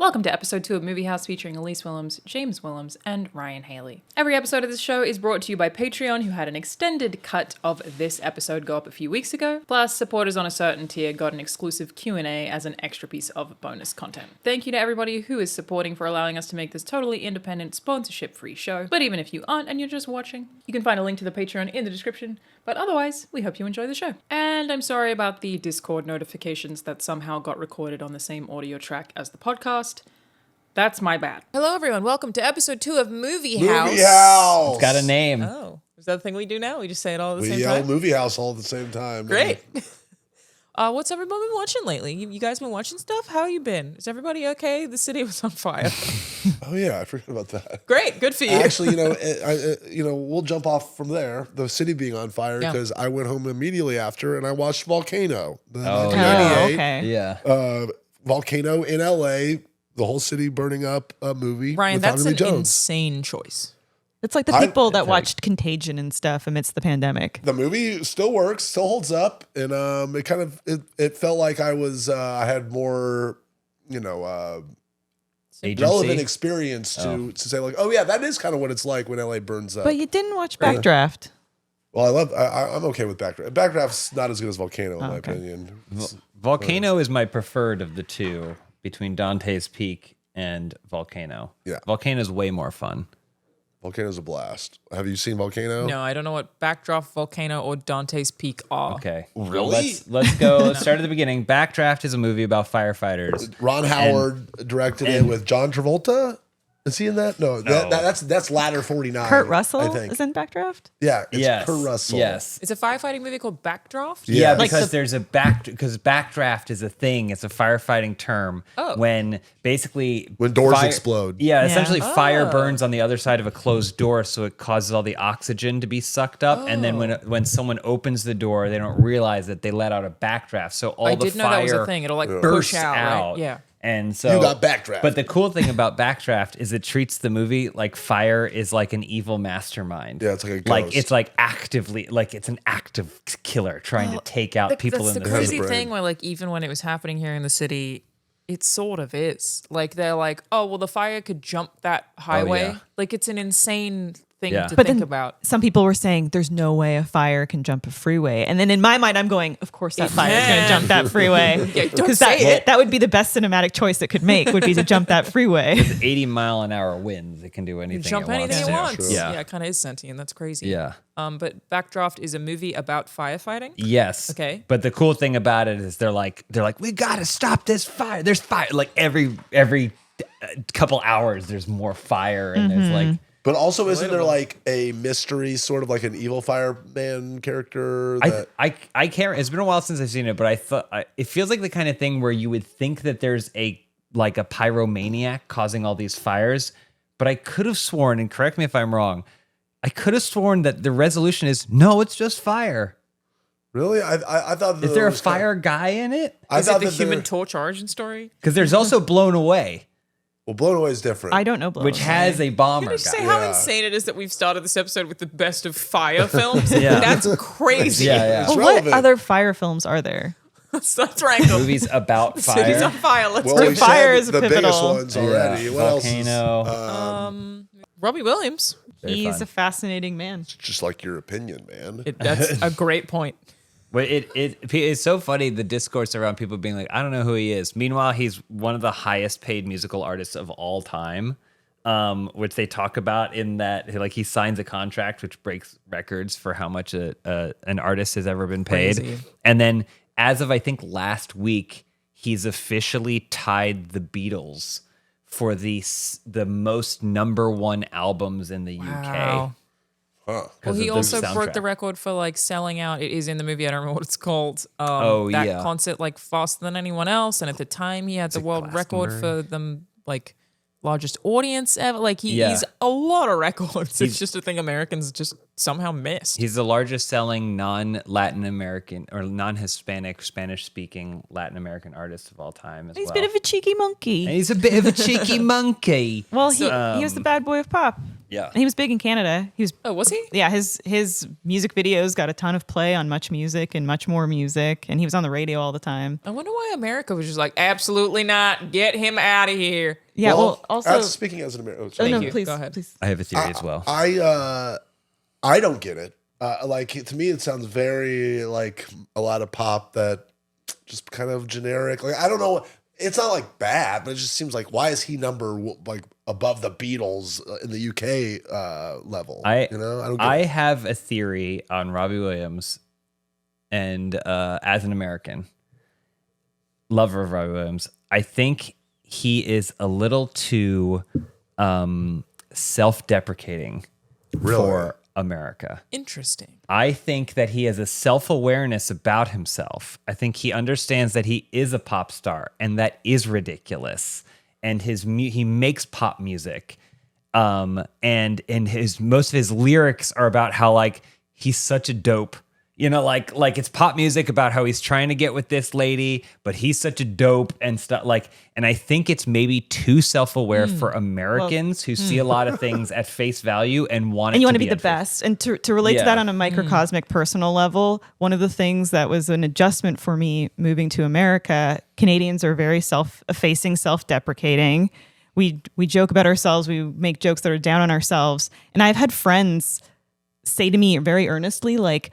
Welcome to episode 2 of Movie House featuring Elyse Willems, James Willems, and Ryan Hailey. Every episode of this show is brought to you by Patreon, who had an extended cut of this episode go up a few weeks ago. Plus, supporters on a certain tier got an exclusive Q&A as an extra piece of bonus content. Thank you to everybody who is supporting for allowing us to make this totally independent, sponsorship-free show. But even if you aren't and you're just watching, you can find a link to the Patreon in the description. But otherwise, we hope you enjoy the show. And I'm sorry about the Discord notifications that somehow got recorded on the same audio track as the podcast. That's my bad. Hello, everyone. Welcome to episode 2 of Movie House. Movie House. It's got a name. Oh, is that the thing we do now? We just say it all at the same We time? yell Movie House all at the same time. Great. What's everybody been watching lately? You guys been watching stuff? How you been? Is everybody okay? The city was on fire. Oh yeah, I forgot about that. Great, good for you. Actually, we'll jump off from there. The city being on fire because I went home immediately after and I watched Volcano. The 1998, okay. Yeah. Volcano in LA. The whole city burning up a movie. Ryan, with that's Tommy an Lee Jones. insane choice. It's like the people that watched Contagion and stuff amidst the pandemic. The movie still works, still holds up, and it felt like I had more, relevant experience to say like, oh yeah, that is kind of what it's like when LA burns up. But you didn't watch Backdraft. Well, I'm okay with Backdraft. Backdraft's not as good as Volcano in my opinion. Volcano is my preferred of the two between Dante's Peak and Volcano. Yeah. Volcano's way more fun. Volcano's a blast. Have you seen Volcano? No, I don't know what Backdraft, Volcano, or Dante's Peak are. Okay. Really? Let's go. Let's start at the beginning. Backdraft is a movie about firefighters. Ron Howard directed it with John Travolta. Is he in that? No. That's Ladder 49. Kurt Russell I think. is in Backdraft? Yeah, it's Yes. Kurt Russell. Yes. It's a firefighting movie called Backdraft? Yeah, Like because there's a because backdraft is a thing. It's a firefighting term when basically When doors explode. Yeah, essentially fire burns on the other side of a closed door, so it causes all the oxygen to be sucked up. And then when someone opens the door, they don't realize that they let out a backdraft. So all I the did know that was fire a thing. It'll like bursts push out, right? Yeah. And so You got Backdraft. But the cool thing about Backdraft is it treats the movie like fire is like an evil mastermind. Yeah, it's like a ghost. Like it's like actively like it's an active killer trying to take out people in the That's the crazy brain. thing where like even when it was happening here in the city, it sort of is. Like they're like, oh, well, the fire could jump that highway. yeah. Like it's an insane thing Yeah. to But think then about. some people were saying there's no way a fire can jump a freeway. And then in my mind, I'm going, of course that fire is going to jump that freeway. Yeah, don't Because say it. that would be the best cinematic choice it could make, would be to jump that freeway. 80-mile-an-hour winds. It can do anything. Jump it anything it wants. wants. to. Yeah, it kind of is sentient. That's crazy. Yeah. But Backdraft is a movie about firefighting. Yes. Okay. But the cool thing about it is they're like we gotta stop this fire. There's fire like every couple hours. There's more fire and there's like. But also, isn't there like a mystery, sort of like an evil fireman character? That I can't. It's been a while since I've seen it, but I thought it feels like the kind of thing where you would think that there's a pyromaniac causing all these fires, but I could have sworn, and correct me if I'm wrong, I could have sworn that the resolution is no, it's just fire. really? I thought. Is there a fire guy in it? Is it the Human Torch origin story? Because there's also Blown Away, Well, Blown Away is different. I don't know. which has a bomber Can I just guy. say how Yeah. insane it is that we've started this episode with the best of fire films? Yeah. That's crazy. Yeah. It's Well, relevant. what other fire films are there? Let's rank them. Movies about Cities on fire. fire. Let's Well, do we it. Fire said is the biggest pivotal. ones already. Yeah. What else? Volcano. Robbie Williams. Very He's fun. a fascinating man. Just like your opinion, man. That's a great point. But it's so funny, the discourse around people being like, I don't know who he is. Meanwhile, he's one of the highest paid musical artists of all time, which they talk about in that like he signs a contract which breaks records for how much an artist has ever been paid. Crazy. And then as of I think last week, he's officially tied the Beatles for the most #1 albums in the UK. Huh. Well, he of the also broke soundtrack. the record for like selling out. It is in the movie. I don't remember what it's called. Yeah. That concert like faster than anyone else. And at the time, he had the world record for the like largest audience ever. Like he's a lot of records. It's just a thing Americans just somehow missed. He's the largest selling non-Latin American or non-Hispanic, Spanish-speaking Latin American artist of all time as He's well. a bit of a cheeky monkey. And he's a bit of a cheeky monkey. Well, he was the bad boy of pop. Yeah. And he was big in Canada. He was. Oh, was he? Yeah, his music videos got a ton of play on Much Music and Much More Music, and he was on the radio all the time. I wonder why America was just like, absolutely not. Get him out of here. Yeah. Well, also speaking as an American. Oh no, you. please, Go ahead. please. I have a theory as well. I don't get it. Like to me, it sounds very like a lot of pop that just kind of generic. Like I don't know. It's not like bad, but it just seems like why is he like above the Beatles in the UK level? I don't get it. have a theory on Robbie Williams, and as an American lover of Robbie Williams, I think he is a little too self-deprecating for America. Interesting. I think that he has a self-awareness about himself. I think he understands that he is a pop star and that is ridiculous. And he makes pop music. And most of his lyrics are about how like he's such a dope. You know, like it's pop music about how he's trying to get with this lady, but he's such a dope and stuff. Like, and I think it's maybe too self-aware for Americans who see a lot of things at face value and want you want to be the best. And to relate to that on a microcosmic personal level, one of the things that was an adjustment for me moving to America, Canadians are very self-effacing, self-deprecating. We joke about ourselves. We make jokes that are down on ourselves. And I've had friends say to me very earnestly, like,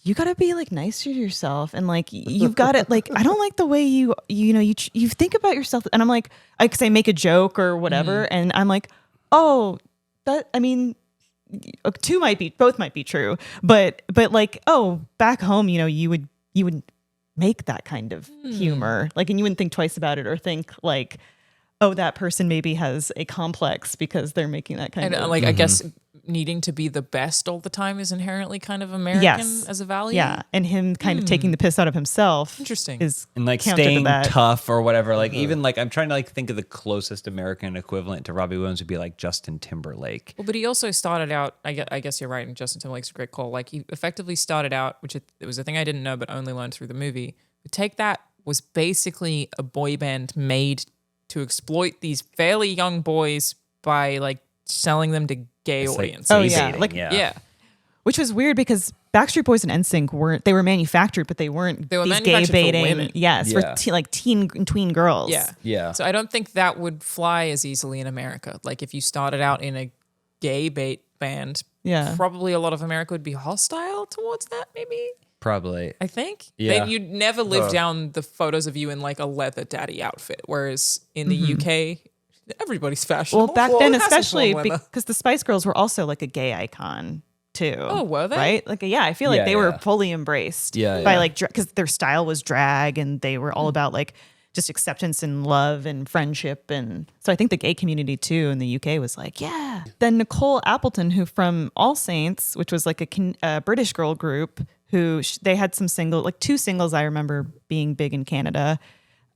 you gotta be like nicer to yourself, and like you've got it. Like I don't like the way you think about yourself, and I'm like, I say make a joke or whatever, and I'm like, oh, that I mean, both might be true, but like back home, you would make that kind of humor, like, and you wouldn't think twice about it or think like, oh, that person maybe has a complex because they're making that kind of like I guess needing to be the best all the time is inherently kind of American as a value. Yeah, and him kind of taking the piss out of himself. Interesting. Is and like counter to staying that. tough or whatever. Like even like I'm trying to like think of the closest American equivalent to Robbie Williams would be like Justin Timberlake. Well, but he also started out. I guess you're right. And Justin Timberlake's a great call. Like he effectively started out, which it was a thing I didn't know, but only learned through the movie. But Take That was basically a boy band made to exploit these fairly young boys by like selling them to gay audiences. Oh yeah, which was weird because Backstreet Boys and NSYNC were manufactured, but they were these gay baiting. For women. Yes, for teen and tween girls. Yeah. So I don't think that would fly as easily in America. Like if you started out in a gay bait band, probably a lot of America would be hostile towards that. Maybe. Probably. I think. Yeah. You'd never live down the photos of you in like a leather daddy outfit. Whereas in the UK, everybody's fashionable. Well, back then, especially because the Spice Girls were also like a gay icon too. Oh, were they? Right? Like, I feel like they were fully embraced by like, because their style was drag and they were all about like just acceptance and love and friendship. And so I think the gay community too in the UK was like, yeah. Then Nicole Appleton, who from All Saints, which was like a British girl group, who they had some two singles I remember being big in Canada.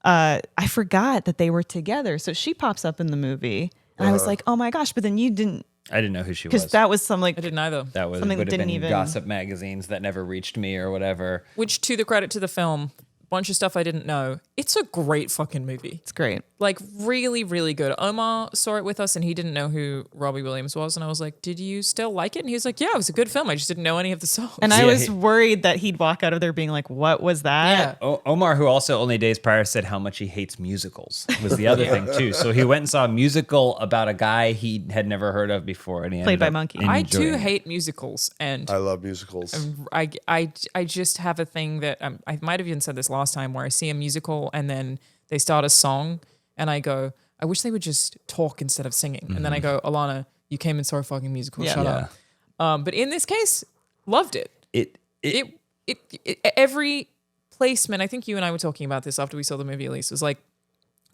I forgot that they were together. So she pops up in the movie and I was like, oh my gosh, but then you didn't. I didn't know who she was. Because that was some like. I didn't either. That was something would that have didn't been even. gossip magazines that never reached me or whatever. Which, to the credit to the film, bunch of stuff I didn't know. It's a great fucking movie. It's great. Like really, really good. Omar saw it with us and he didn't know who Robbie Williams was. And I was like, did you still like it? And he was like, yeah, it was a good film. I just didn't know any of the songs. And I was worried that he'd walk out of there being like, what was that? Yeah. Omar, who also only days prior said how much he hates musicals, was the other thing too. So he went and saw a musical about a guy he had never heard of before. And he Played by ended up Monkey. I enjoying too it. hate musicals. And I love musicals. I just have a thing that I might have even said this last time where I see a musical and then they start a song and I go, I wish they would just talk instead of singing. And then I go, Alana, you came and saw a fucking musical. Shut up. But in this case, loved it. It every placement, I think you and I were talking about this after we saw the movie, Elyse, was like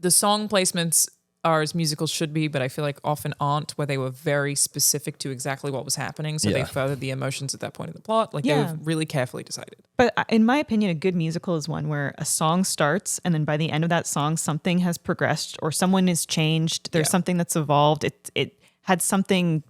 the song placements are as musicals should be, but I feel like often aren't, where they were very specific to exactly what was happening. So they furthered the emotions at that point in the plot. Like they were really carefully decided. But in my opinion, a good musical is one where a song starts and then by the end of that song, something has progressed or someone is changed. There's something that's evolved. It had something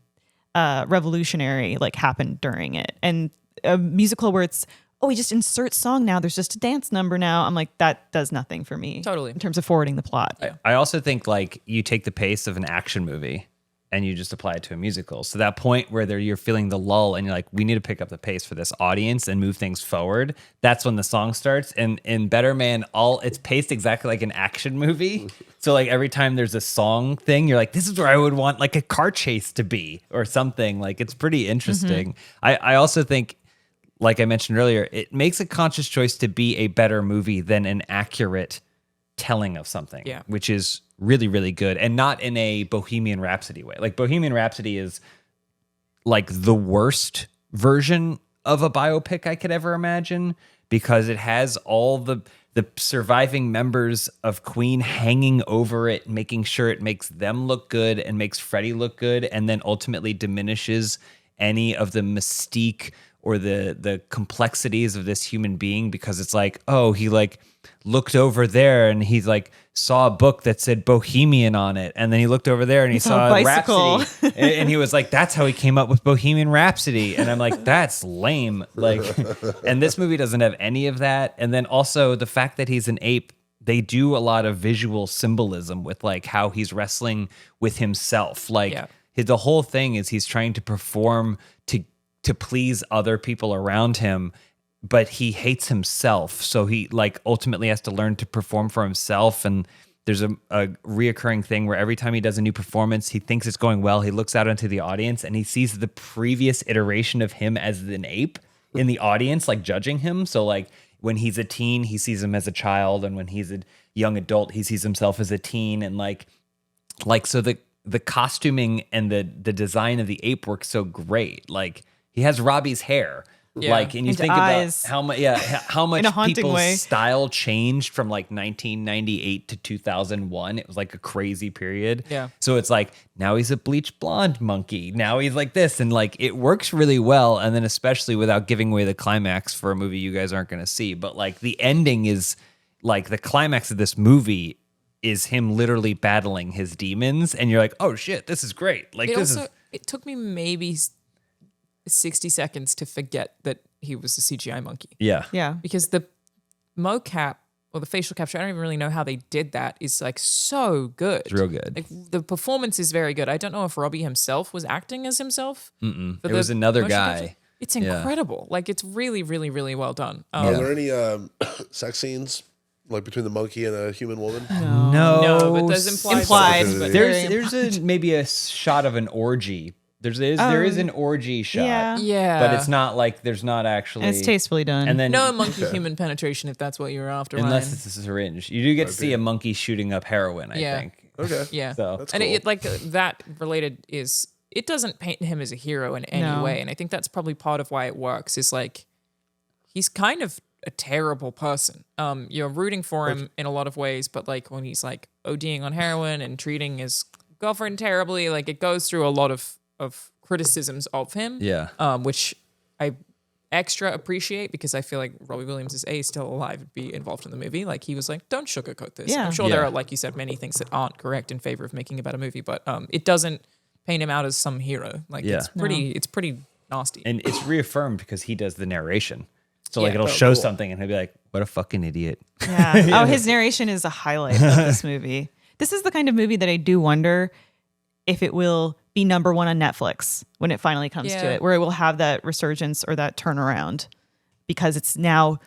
revolutionary like happen during it. And a musical where it's, we just insert song now. There's just a dance number now. I'm like, that does nothing for me. Totally. In terms of forwarding the plot. I also think like you take the pace of an action movie and you just apply it to a musical. So that point where you're feeling the lull and you're like, we need to pick up the pace for this audience and move things forward. That's when the song starts. And in Better Man, it's paced exactly like an action movie. So like every time there's a song thing, you're like, this is where I would want like a car chase to be or something. Like it's pretty interesting. I also think, like I mentioned earlier, it makes a conscious choice to be a better movie than an accurate telling of something, which is really, really good, and not in a Bohemian Rhapsody way. Like Bohemian Rhapsody is like the worst version of a biopic I could ever imagine, because it has all the surviving members of Queen hanging over it, making sure it makes them look good and makes Freddie look good, and then ultimately diminishes any of the mystique or the complexities of this human being, because it's like, oh, he like looked over there and he's like saw a book that said Bohemian on it, and then he looked over there and he saw a bicycle. Rhapsody, and he was like, that's how he came up with Bohemian Rhapsody. And I'm like, that's lame. Like, and this movie doesn't have any of that. And then also the fact that he's an ape, they do a lot of visual symbolism with like how he's wrestling with himself. Like the whole thing is he's trying to perform to please other people around him, but he hates himself. So he like ultimately has to learn to perform for himself. And there's a reoccurring thing where every time he does a new performance, he thinks it's going well. He looks out into the audience and he sees the previous iteration of him as an ape in the audience, like judging him. So like when he's a teen, he sees him as a child. And when he's a young adult, he sees himself as a teen. And like, so the costuming and the design of the ape works so great. Like, he has Robbie's hair, like, and you think eyes. about how much people's way. style changed from like 1998 to 2001. It was like a crazy period. Yeah. So it's like now he's a bleach blonde monkey. Now he's like this, and like it works really well. And then especially without giving away the climax for a movie you guys aren't going to see, but like the ending is like the climax of this movie is him literally battling his demons, and you're like, oh shit, this is great. Like it took me maybe 60 seconds to forget that he was a CGI monkey. Yeah. Because the mocap or the facial capture, I don't even really know how they did that, is like so good. It's real good. Like the performance is very good. I don't know if Robbie himself was acting as himself. It was another motion guy. capture. It's incredible. Like it's really, really, really well done. Are there any sex scenes like between the monkey and a human woman? No, but there's implied. But There's maybe a shot of an orgy. There is an orgy shot. Yeah. But it's not like there's not actually. And it's tastefully done. And then no monkey human penetration if that's what you're after. unless Ryan. it's a syringe. You do get to see a monkey shooting up heroin, I think. Okay. Yeah. So That's and cool. it like that related is it doesn't paint him as a hero in any way, and I think that's probably part of why it works. Is like he's kind of a terrible person. You're rooting for him in a lot of ways, but like when he's like ODing on heroin and treating his girlfriend terribly, like it goes through a lot of criticisms of him. Yeah. Which I extra appreciate because I feel like Robbie Williams is still alive to be involved in the movie. Like he was like, don't sugarcoat this. Yeah. I'm sure there are, like you said, many things that aren't correct in favor of making a better movie, but it doesn't paint him out as some hero. Like it's pretty nasty. And it's reaffirmed because he does the narration. So like Yeah. it'll show something and he'll be like, what a fucking idiot. Yeah. Oh, his narration is a highlight of this movie. This is the kind of movie that I do wonder if it will be number one on Netflix when it finally comes to it, where it will have that resurgence or that turnaround because it's now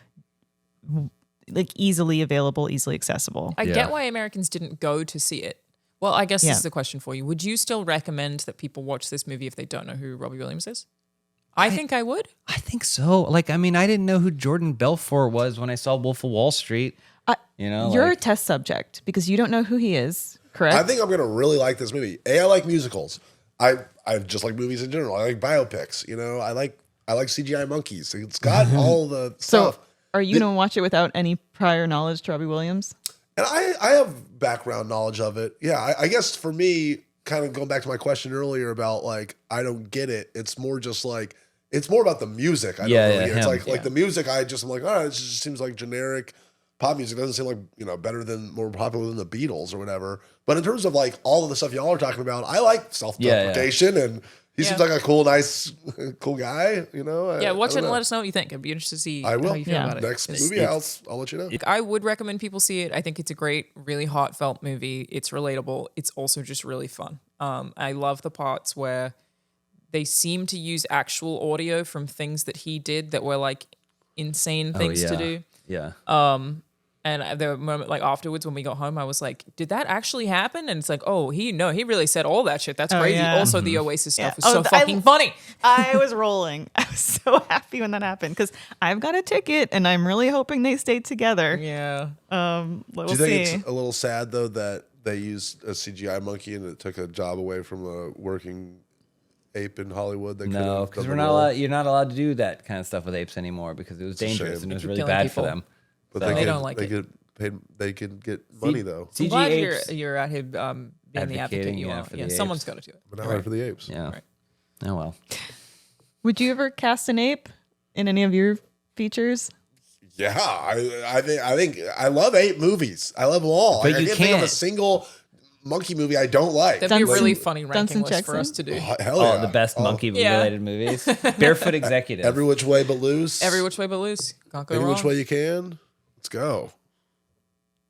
like easily available, easily accessible. I get why Americans didn't go to see it. Well, I guess this is the question for you. Would you still recommend that people watch this movie if they don't know who Robbie Williams is? I think I would. I think so. Like, I mean, I didn't know who Jordan Belfort was when I saw Wolf of Wall Street. You're a test subject because you don't know who he is, correct? I think I'm gonna really like this movie. I like musicals. I just like movies in general. I like biopics. You know, I like CGI monkeys. It's got all the stuff. So, are you going to watch it without any prior knowledge to Robbie Williams? And I have background knowledge of it. Yeah, I guess for me, kind of going back to my question earlier about like I don't get it. It's more just like it's more about the music. I don't really get. It's like the music. I'm like, all right, it just seems like generic pop music. It doesn't seem like better than more popular than the Beatles or whatever. But in terms of like all of the stuff y'all are talking about, I like self-deprecation and he seems like a cool, nice, cool guy. You know. Watch it and let us know what you think. I'd be interested to see I will. how you feel about it. Next movie house, I'll let you know. I would recommend people see it. I think it's a great, really heartfelt movie. It's relatable. It's also just really fun. I love the parts where they seem to use actual audio from things that he did that were like insane things to do. Yeah. And the moment like afterwards when we got home, I was like, did that actually happen? And it's like, oh, he really said all that shit. That's crazy. yeah. Also, the Oasis stuff was Oh, so fucking funny. I was rolling. I was so happy when that happened because I've got a ticket and I'm really hoping they stay together. Yeah. We'll Do you think see. it's a little sad though that they used a CGI monkey and it took a job away from a working ape in Hollywood? That No, because we're not allowed. You're not allowed to do that kind of stuff with apes anymore because it was dangerous shame. and it was Keep really killing bad people. for them. But They don't like they it. Could pay, they could get money though. I'm CG glad apes. you're out here being the advocate Advocating, you yeah, are. for Yeah, the someone's apes. got to do it. But not for the apes. Yeah. Right. Oh well. Would you ever cast an ape in any of your features? Yeah, I think I love ape movies. I love them all. But I you can't think of a can't. single monkey movie I don't like. That'd be a really Dunson- funny ranking Dunson list for us Jackson? to do. Hell Oh, yeah. the best monkey Yeah. related movies. Barefoot Executive. Every Which Way But Loose. Every which way but loose. Can't go Any wrong. Which Way You Can. Let's go.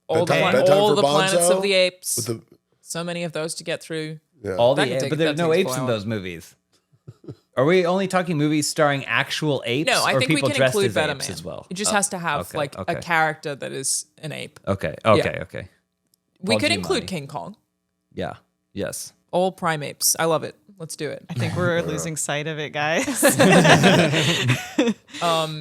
all the, Bedtime- Bedtime all for the planets Bonzo of the apes. With the So many of those to get through. yeah. All That the can take- but there's that no takes apes in 4 those movies. Are we only talking movies starring actual apes? No, I or think we people can dressed include as Better apes Man as well? It just has to have okay, like okay. a character that is an ape. Okay. Yeah. Okay. We Paul could include Giamatti. King Kong. Yeah. Yes. All prime apes. I love it. Let's do it. I think we're losing sight of it, guys.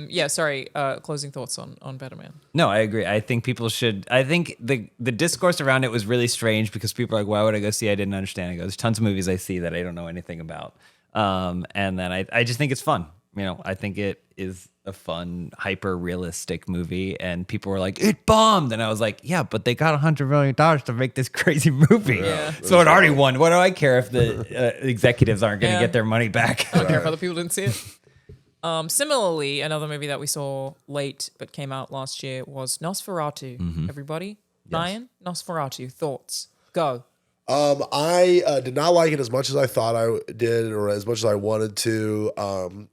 Yeah, sorry. Closing thoughts on Better Man. No, I agree. I think people should. I think the discourse around it was really strange because people are like, "Why would I go see? I didn't understand." I go, "There's tons of movies I see that I don't know anything about." And then I just think it's fun. You know, I think it is a fun, hyper realistic movie, and people were like, "It bombed," and I was like, "Yeah, but they got $100 million to make this crazy movie, Yeah. so it already won. What do I care if the executives aren't going to Yeah. get their money back?" I don't care if other people didn't see it. Similarly, another movie that we saw late but came out last year was Nosferatu. Mm-hmm. Everybody? Ryan? Nosferatu. Thoughts? Go. I did not like it as much as I thought I did, or as much as I wanted to.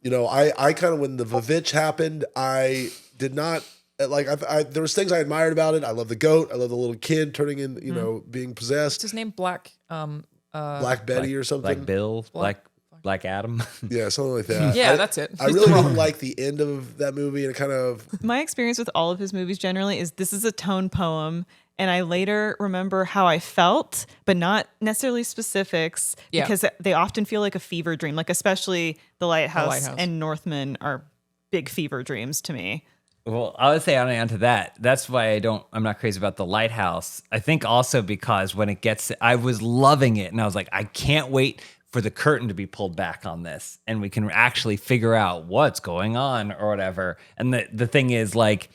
You know, I kind of, when the Vavitch happened, I did not like. There was things I admired about it. I love the goat. I love the little kid turning in. You know, being What's possessed. his name? Black. Black Betty or something. Black Bill, Black Adam. Yeah, something like that. Yeah, that's it. I really didn't like the end of that movie, and it kind of. My experience with all of his movies generally is this is a tone poem. And I later remember how I felt, but not necessarily specifics, Yeah. because they often feel like a fever dream. Like especially The Lighthouse, Lighthouse. and Northman are big fever dreams to me. Well, I would say on to that. That's why I'm not crazy about The Lighthouse. I think also because when it gets, I was loving it and I was like, I can't wait for the curtain to be pulled back on this and we can actually figure out what's going on or whatever. And the thing is like,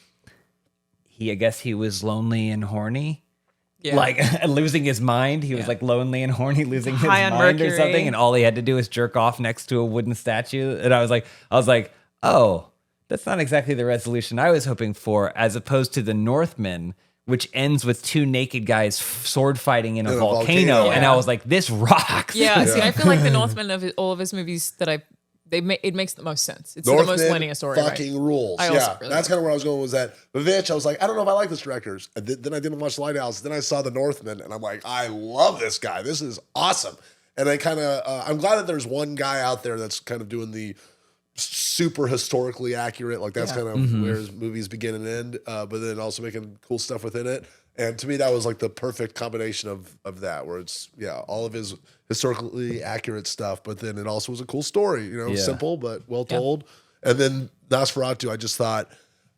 I guess he was lonely and horny. Yeah. Like losing his mind. He was like lonely and horny, losing his High on mind or mercury. something. And all he had to do was jerk off next to a wooden statue. And I was like, oh, that's not exactly the resolution I was hoping for, as opposed to the Northman, which ends with two naked guys sword fighting in a volcano. And I was like, this rocks. Yeah, see, I feel like the Northman of all of his movies that it makes the most sense. It's the most linear story, fucking right? rules. I also Yeah, really that's kind of where I was going. Was that Vavitch? I was like, I don't know if I like this directors. And then I didn't watch Lighthouse. Then I saw the Northman, and I'm like, I love this guy. This is awesome. And I kind of, I'm glad that there's one guy out there that's kind of doing the super historically accurate. Like that's kind of where his movies begin and end. But then also making cool stuff within it. And to me, that was like the perfect combination of that, where it's all of his historically accurate stuff, but then it also was a cool story, simple but well told. And then Nosferatu, I just thought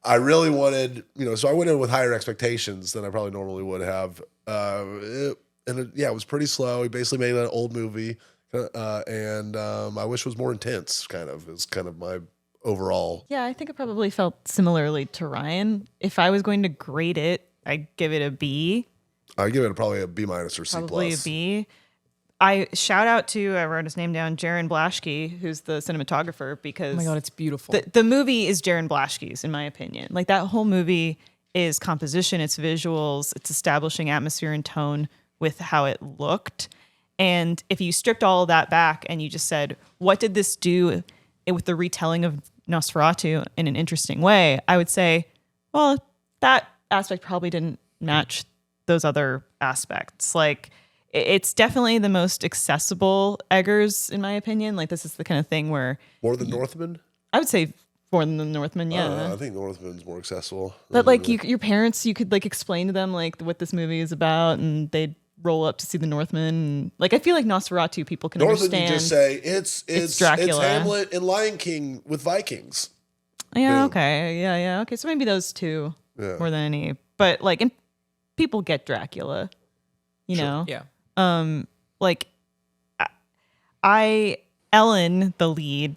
I really wanted, so I went in with higher expectations than I probably normally would have. It was pretty slow. He basically made an old movie, and I wish it was more intense. Is kind of my overall. Yeah, I think it probably felt similarly to Ryan. If I was going to grade it, I'd give it a B. I give it probably a B- or C+. Probably a B. I shout out to, I wrote his name down, Jaron Blaschke, who's the cinematographer, because Oh my God, it's beautiful. the movie is Jaron Blaschke's, in my opinion. Like that whole movie is composition, it's visuals, it's establishing atmosphere and tone with how it looked. And if you stripped all of that back and you just said, what did this do with the retelling of Nosferatu in an interesting way? I would say, well, that aspect probably didn't match those other aspects. Like it's definitely the most accessible Eggers, in my opinion. Like, this is the kind of thing where More than Northman? I would say more than the Northman, I don't know, yeah. I think Northman's more accessible. But like your parents, you could like explain to them like what this movie is about, and they'd roll up to see the Northman. And, like, I feel like Nosferatu people can Northman, understand. you just say it's Dracula. It's Hamlet and Lion King with Vikings. Yeah, okay. Yeah. Okay. So maybe those two more than any. But like, and people get Dracula, you know? Yeah. Like Ellen, the lead,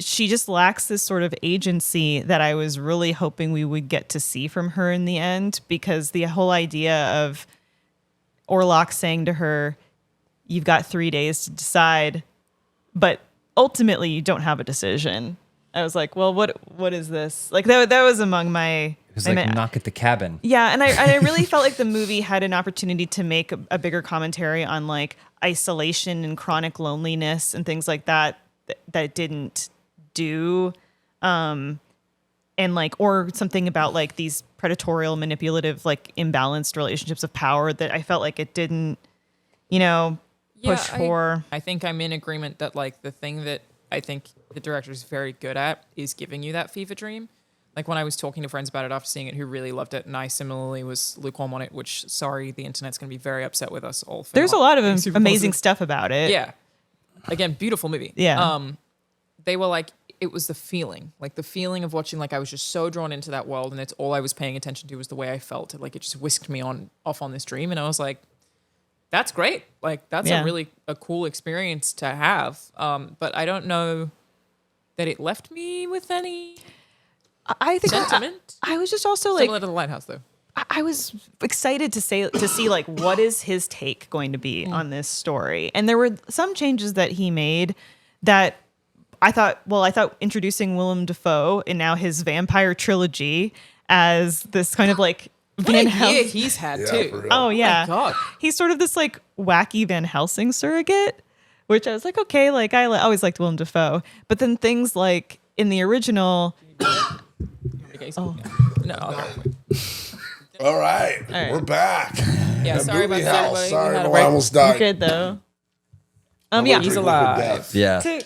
she just lacks this sort of agency that I was really hoping we would get to see from her in the end, because the whole idea of Orlok saying to her, you've got 3 days to decide, but ultimately you don't have a decision. I was like, well, what is this? Like that was among my. It was like Knock at the Cabin. Yeah, and I really felt like the movie had an opportunity to make a bigger commentary on like isolation and chronic loneliness and things like that it didn't do, and like, or something about like these predatorial, manipulative, like imbalanced relationships of power that I felt like it didn't, push for. I think I'm in agreement that like the thing that I think the director's very good at is giving you that fever dream. Like when I was talking to friends about it after seeing it who really loved it, and I similarly was lukewarm on it, which, sorry, the internet's going to be very upset with us all. There's a lot of amazing stuff about it. Yeah. Again, beautiful movie. Yeah. They were like, it was the feeling of watching, like I was just so drawn into that world, and it's all I was paying attention to was the way I felt. Like it just whisked me off on this dream, and I was like, that's great. Like that's a cool experience to have. But I don't know that it left me with any sentiment. I was just also Similar like to The Lighthouse, though. I was excited to see like what is his take going to be on this story, and there were some changes that he made that I thought introducing Willem Dafoe in now his vampire trilogy as this kind of like Van year Helsing. he's had Yeah, too. for real. Oh yeah, my God. He's sort of this like wacky Van Helsing surrogate, which I was like, okay, like I always liked Willem Dafoe, but then things like in the original. Oh. No. All right, right. we're back. Yeah, sorry about that, everybody. We Sorry, had a I break. almost You're died. good though. Allergic he's liquid alive. death. Yeah.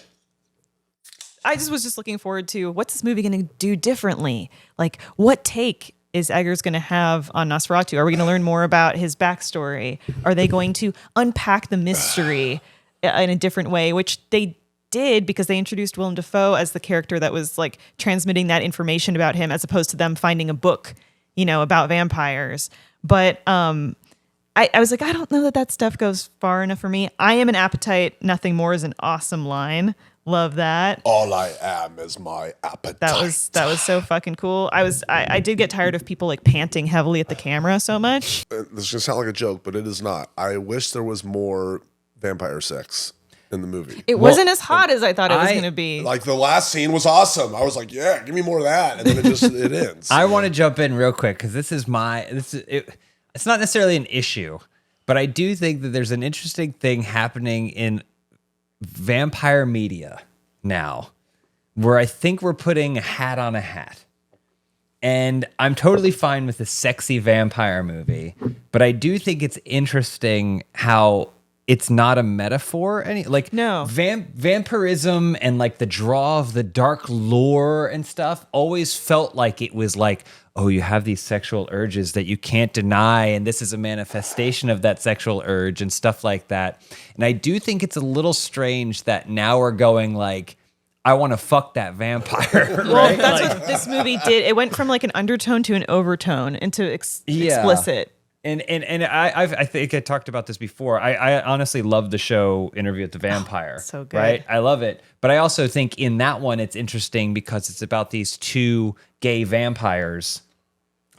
I was just looking forward to what's this movie going to do differently? Like, what take is Eggers going to have on Nosferatu? Are we going to learn more about his backstory? Are they going to unpack the mystery in a different way, which they did because they introduced Willem Dafoe as the character that was like transmitting that information about him, as opposed to them finding a book, about vampires. But I was like, I don't know that stuff goes far enough for me. I am an appetite. Nothing more is an awesome line. Love that. All I am is my appetite. That was so fucking cool. I did get tired of people like panting heavily at the camera so much. This is gonna sound like a joke, but it is not. I wish there was more vampire sex in the movie. It wasn't as hot as I thought it was going to be. Like the last scene was awesome. I was like, yeah, give me more of that, and then it ends. I want to jump in real quick because it's not necessarily an issue, but I do think that there's an interesting thing happening in vampire media now where I think we're putting a hat on a hat. And I'm totally fine with a sexy vampire movie, but I do think it's interesting how it's not a metaphor. No. Vampirism and like the draw of the dark lore and stuff always felt like it was like, oh, you have these sexual urges that you can't deny, and this is a manifestation of that sexual urge and stuff like that. And I do think it's a little strange that now we're going like, I want to fuck that vampire. Well, right? that's what this movie did. It went from like an undertone to an overtone into explicit. And I think I talked about this before. I honestly love the show Interview with the Vampire. So good. Right? I love it. But I also think in that one it's interesting because it's about these two gay vampires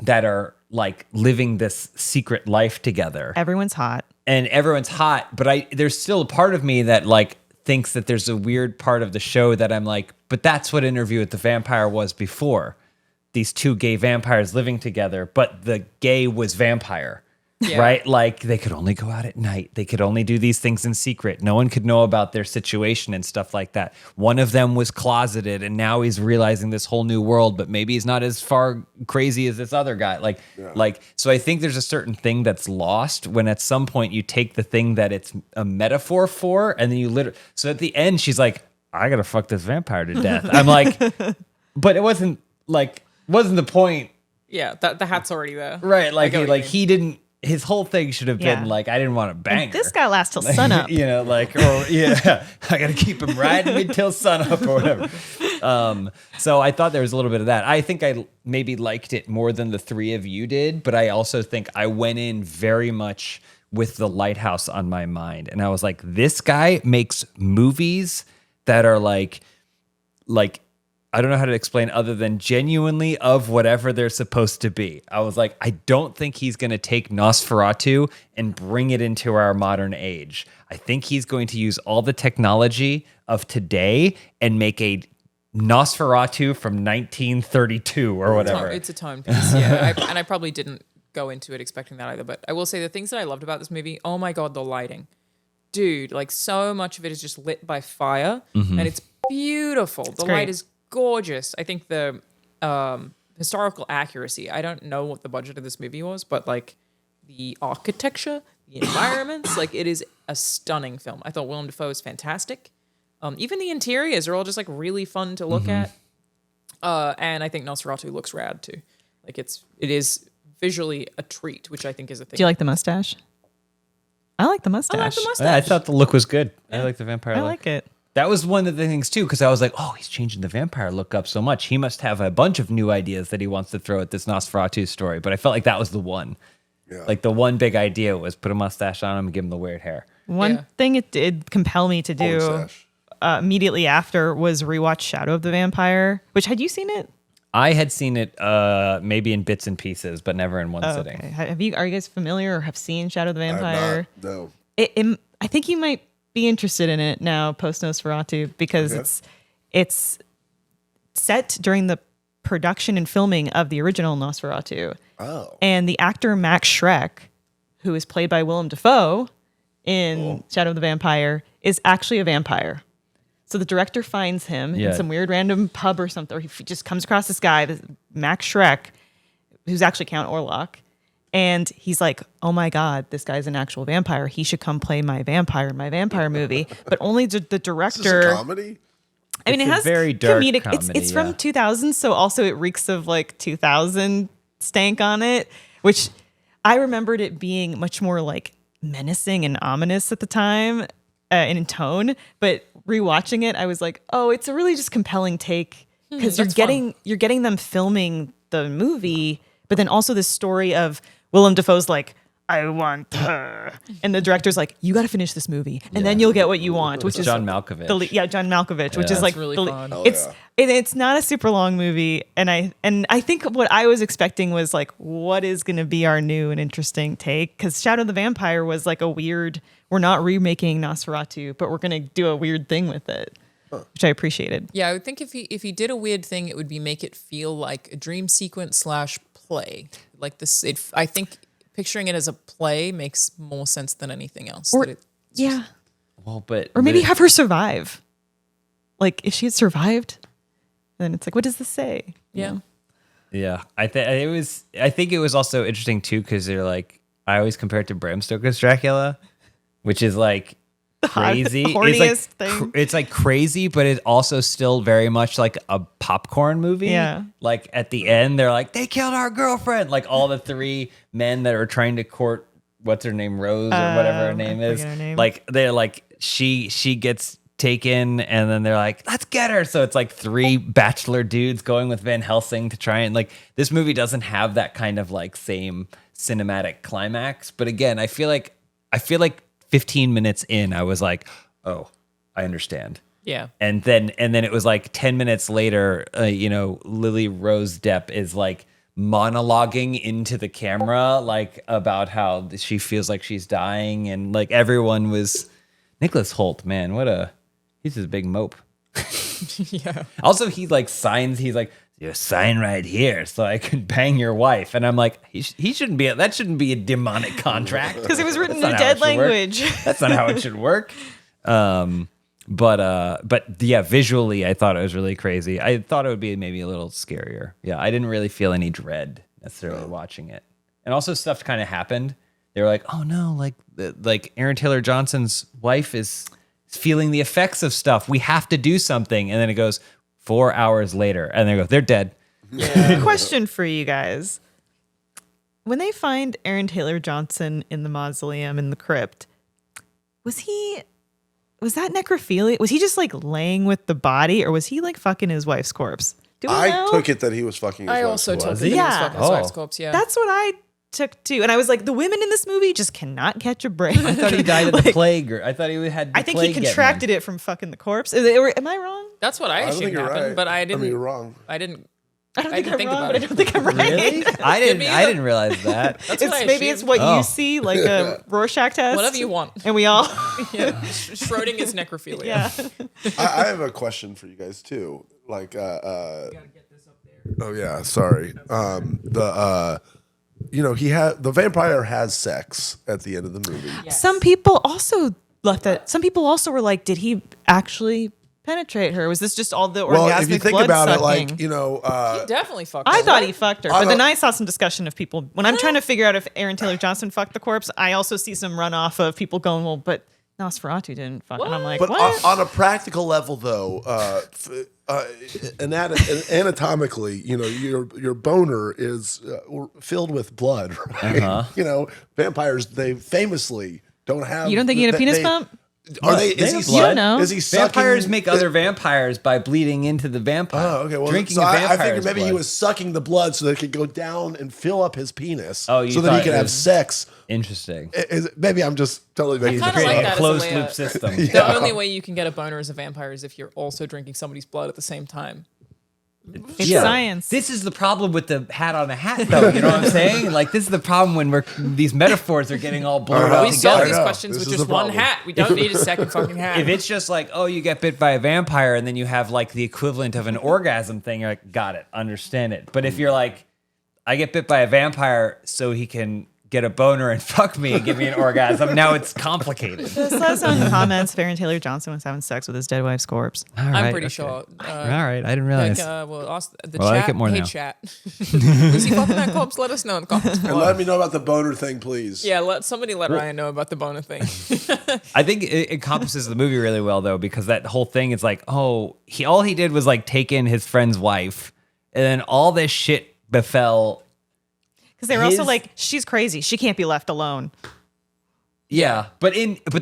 that are like living this secret life together. Everyone's hot. And everyone's hot, but there's still a part of me that like thinks that there's a weird part of the show that I'm like, but that's what Interview with the Vampire was before. These two gay vampires living together, but the gay was vampire, Yeah. right? Like they could only go out at night. They could only do these things in secret. No one could know about their situation and stuff like that. One of them was closeted and now he's realizing this whole new world, but maybe he's not as far crazy as this other guy. So I think there's a certain thing that's lost when at some point you take the thing that it's a metaphor for and then you literally, so at the end she's like, I gotta fuck this vampire to death. I'm like, but it wasn't the point. Yeah, the hat's already there. Right, I get what you mean. he didn't. His whole thing should have been Yeah. like, I didn't want to bang And this her. guy lasts till sunup. I got to keep him riding me till sunup or whatever. So I thought there was a little bit of that. I think I maybe liked it more than the three of you did, but I also think I went in very much with the lighthouse on my mind, and I was like, this guy makes movies that are like. I don't know how to explain other than genuinely of whatever they're supposed to be. I was like, I don't think he's going to take Nosferatu and bring it into our modern age. I think he's going to use all the technology of today and make a Nosferatu from 1932 or whatever. It's a tone piece, yeah. I probably didn't go into it expecting that either, but I will say the things that I loved about this movie, oh my God, the lighting. Dude, like so much of it is just lit by fire and it's beautiful. The great. light is gorgeous. I think the historical accuracy, I don't know what the budget of this movie was, but like the architecture, the environments, like it is a stunning film. I thought Willem Dafoe is fantastic. Even the interiors are all just like really fun to look at. And I think Nosferatu looks rad too. Like it is visually a treat, which I think is a thing. Do you like the mustache? I like the mustache. I like the mustache. Yeah, I thought the look was good. I like the vampire I look. like it. That was one of the things too, because I was like, oh, he's changing the vampire look up so much. He must have a bunch of new ideas that he wants to throw at this Nosferatu story. But I felt like that was the one. Yeah. Like the one big idea was put a mustache on him and give him the weird hair. One thing it did compel me to do Mustache. immediately after was rewatch Shadow of the Vampire, which had you seen it? I had seen it maybe in bits and pieces, but never in one sitting. Okay. Are you guys familiar or have seen Shadow of the Vampire? No. I think you might be interested in it now post Nosferatu because it's set during the production and filming of the original Nosferatu. Oh. And the actor Max Schreck, who is played by Willem Dafoe in Shadow of the Vampire, is actually a vampire. So the director finds him in some weird random pub or something, or he just comes across this guy, this Max Schreck, who's actually Count Orlok. And he's like, oh my God, this guy's an actual vampire. He should come play my vampire in my vampire movie. But only the director. Is this a comedy? I mean, It's it a has very dark comedic. comedy, It's from 2000, so also it reeks of like 2000 stank on it, which I remembered it being much more like menacing and ominous at the time in tone. But rewatching it, I was like, oh, it's a really just compelling take because you're getting them filming the movie, but then also this story of Willem Dafoe's like, I want her. And the director's like, you got to finish this movie and then you'll get what you want, which is John Malkovich. John Malkovich, which is like really fun. it's not a super long movie. And I think what I was expecting was like, what is going to be our new and interesting take? Because Shadow of the Vampire was like a weird, we're not remaking Nosferatu, but we're going to do a weird thing with it, which I appreciated. Yeah, I would think if he did a weird thing, it would be make it feel like a dream sequence / play. Like this, I think picturing it as a play makes more sense than anything else. Or Well, maybe have her survive. Like if she had survived, then it's like, what does this say? Yeah. Yeah, I think it was also interesting too because they're like, I always compare it to Bram Stoker's Dracula, which is like crazy. Horniest thing. It's like crazy, but it's also still very much like a popcorn movie. Yeah. Like at the end, they're like, they killed our girlfriend. Like all the three men that are trying to court what's her name, Rose or whatever her name is. Her name. Like they're like she gets taken and then they're like, let's get her. So it's like three bachelor dudes going with Van Helsing to try and like this movie doesn't have that kind of like same cinematic climax. But again, I feel like 15 minutes in, I was like, oh, I understand. Yeah. And then it was like 10 minutes later, Lily Rose Depp is like monologuing into the camera, like about how she feels like she's dying. And like everyone was Nicholas Hoult, man, he's a big mope. Yeah. Also, he like signs, he's like, You sign right here so I can bang your wife. And I'm like, he shouldn't be, that shouldn't be a demonic contract. Because it was written in That's a not how it dead should work. language. That's not how it should work. But yeah, visually, I thought it was really crazy. I thought it would be maybe a little scarier. Yeah, I didn't really feel any dread necessarily watching it. And also stuff kind of happened. They were like, oh no, like Aaron Taylor Johnson's wife is feeling the effects of stuff. We have to do something. And then it goes 4 hours later, and they go, they're dead. Question for you guys. When they find Aaron Taylor Johnson in the mausoleum in the crypt, was that necrophilia? Was he just like laying with the body, or was he like fucking his wife's corpse? Do we know? I took it that he was fucking his I wife's also wife. took he? the Yeah. fucking his wife's corpse. Yeah, That's what I took too. And I was like, the women in this movie just cannot catch a break. I thought he died of the plague, or I thought he had the I think plague he getting him. contracted it from fucking the corpse. Am I wrong? that's what I I don't assumed think you're happened, right. but I didn't. I mean, you're wrong. I didn't. I don't I think didn't I'm think wrong, about but I it. don't think I'm right. Really? I me didn't realize that. That's what I Maybe it's assumed. what Oh. you see, like a Rorschach test. Whatever you want. And we all, Yeah, Schrodinger's necrophilia. yeah. I have a question for you guys too. Like, oh yeah, sorry. The vampire has sex at the end of the movie. Some people also left that. Some people also were like, did he actually penetrate her? Was this just all the orgasmic Well, if you think blood about sucking? it, like, He definitely fucked. I her, thought right? he fucked her, I but then don't- I saw some discussion of people when I'm trying to figure out if Aaron Taylor Johnson fucked the corpse. I also see some runoff of people going, "Well, but Nosferatu didn't fuck," and I'm like, but "What?" on a practical level, though, anatomically, your boner is filled with blood, right? Vampires, they famously don't have. You don't think he had a penis pump? Are they? They Is have he? blood. You don't know. Is he sucking? Vampires make other vampires by bleeding into the vampire. Oh, okay. Well, drinking so a I vampire's figured maybe he blood. was sucking the blood so that it could go down and fill up his penis. Oh, you so that he thought could it have was- sex. Interesting. Maybe I'm just totally making kinda this like up. that as a Closed way loop of- system. The only way you can get a boner as a vampire is if you're also drinking somebody's blood at the same time. It's science. This is the problem with the hat on a hat, though. You know what I'm saying? Like, this is the problem when these metaphors are getting all blurred Uh-huh. out We solve together. these know. questions This with is just the one problem. hat. We don't need a second fucking hat. If it's just like, oh, you get bit by a vampire, and then you have like the equivalent of an orgasm thing, you're like, got it, understand it. But if you're like, I get bit by a vampire so he can get a boner and fuck me and give me an orgasm, now it's complicated. Just let us know in the comments if Aaron Taylor Johnson was having sex with his dead wife's corpse. All I'm right, pretty okay. sure. All right, I didn't realize. Well, ask the Well, I chat. like it more hey, now. chat. Was he fucking that corpse? Let us know in the comments And below. let me know about the boner thing, please. Yeah, let Ryan know about the boner thing. I think it encompasses the movie really well, though, because that whole thing is like, oh, all he did was like take in his friend's wife, and then all this shit befell. Because they were also His- like, she's crazy. She can't be left alone. Yeah, but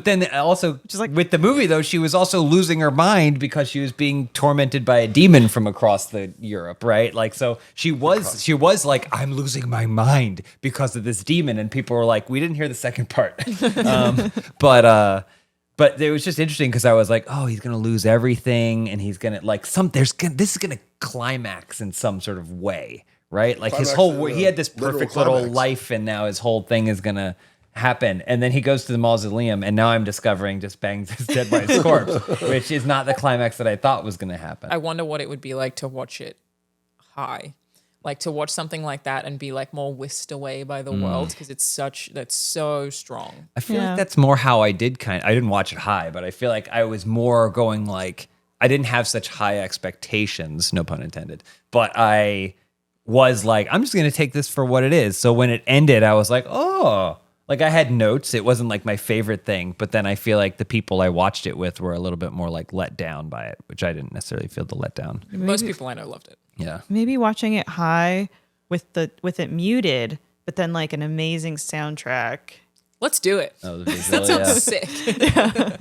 then also is like- with the movie though, she was also losing her mind because she was being tormented by a demon from across the Europe, right? Like, so she was like, I'm losing my mind because of this demon, and people were like, we didn't hear the second part, but it was just interesting because I was like, oh, he's gonna lose everything, and he's gonna like this is gonna climax in some sort of way, right? Like his Climax whole in a he had this literal perfect little climax. life, and now his whole thing is gonna happen. And then he goes to the mausoleum, and now I'm discovering just bangs his dead wife's corpse, which is not the climax that I thought was gonna happen. I wonder what it would be like to watch it high. Like to watch something like that and be like more whisked away by the world because that's so strong. I feel Yeah. like that's more how I didn't watch it high, but I feel like I was more going like, I didn't have such high expectations, no pun intended, but I was like, I'm just going to take this for what it is. So when it ended, I was like, oh, like I had notes. It wasn't like my favorite thing, but then I feel like the people I watched it with were a little bit more like let down by it, which I didn't necessarily feel the letdown. Most people I know loved it. Yeah. Maybe watching it high with it muted, but then like an amazing soundtrack. Let's do it. Oh, the That visual, sounds yeah. sick.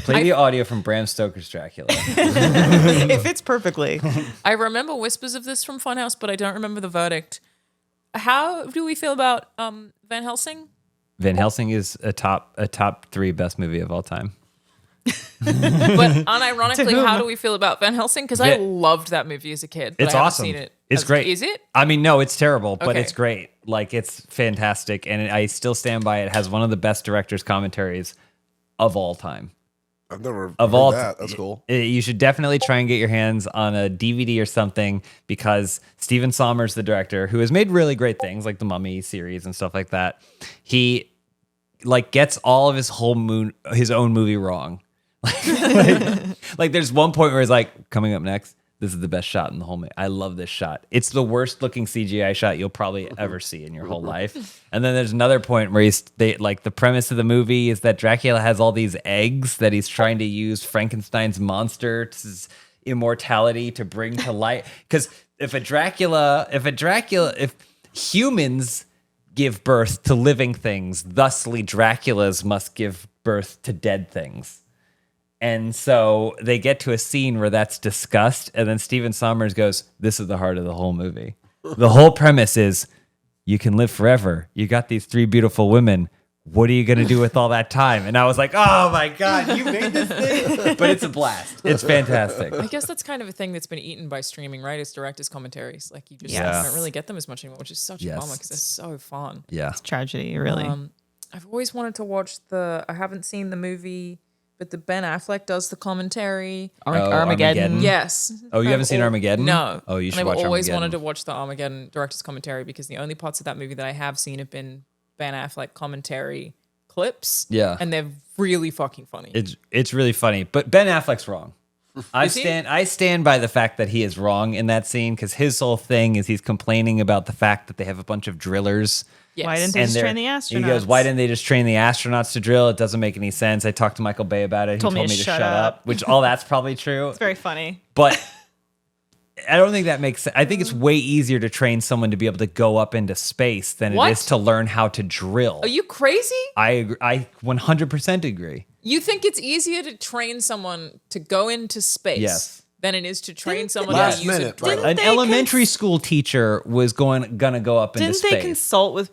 Play the audio from Bram Stoker's Dracula. It fits perfectly. I remember whispers of this from Funhouse, but I don't remember the verdict. How do we feel about Van Helsing? Van Helsing is a top 3 best movie of all time. But unironically, To whom? how do we feel about Van Helsing? Because I Va- loved that movie as a kid. But It's I haven't awesome. Seen it It's as- great. Is it? I mean, no, it's terrible, but Okay. it's great. Like, it's fantastic, and I still stand by it. It has one of the best director's commentaries of all time. I've never of heard all that. That's cool. You should definitely try and get your hands on a DVD or something, because Stephen Sommers, the director, who has made really great things like the Mummy series and stuff like that, he like gets all of his own movie wrong. Like there's one point where he's like, coming up next, this is the best shot in the whole movie. I love this shot. It's the worst looking CGI shot you'll probably ever see in your whole life. And then there's another point where the premise of the movie is that Dracula has all these eggs that he's trying to use Frankenstein's monster's immortality to bring to light. Because if humans give birth to living things, thusly Draculas must give birth to dead things. And so they get to a scene where that's discussed, and then Stephen Sommers goes, this is the heart of the whole movie. The whole premise is, you can live forever. You got these 3 beautiful women. What are you going to do with all that time? And I was like, oh my God, you made this thing? But it's a blast. It's fantastic. I guess that's kind of a thing that's been eaten by streaming, right? Is director's commentaries. Like, you just Yes. don't really get them as much anymore, which is such a bummer because they're so fun. Yeah. It's tragedy, really. I've always wanted to watch I haven't seen the movie, but the Ben Affleck does the commentary. Armageddon. Yes. Oh, you haven't seen Armageddon? No. Oh, you should and watch I've always Armageddon. wanted to watch the Armageddon director's commentary, because the only parts of that movie that I have seen have been Ben Affleck commentary clips. Yeah. And they're really fucking funny. It's really funny, but Ben Affleck's wrong. I Is he? stand by the fact that he is wrong in that scene, because his whole thing is he's complaining about the fact that they have a bunch of drillers. Yes. Why didn't they just they're- train the astronauts? He goes, why didn't they just train the astronauts to drill? It doesn't make any sense. I talked to Michael Bay about it. He told me to shut up, which all that's probably true. It's very funny. But I don't think that makes sense. I think it's way easier to train someone to be able to go up into space than What? it is to learn how to drill. Are you crazy? I agree. I 100% agree. You think it's easier to train someone to go into space Yes. than it is to train someone Last to use minute, a right. drill? An they elementary school teacher was gonna go up into Didn't space. they consult with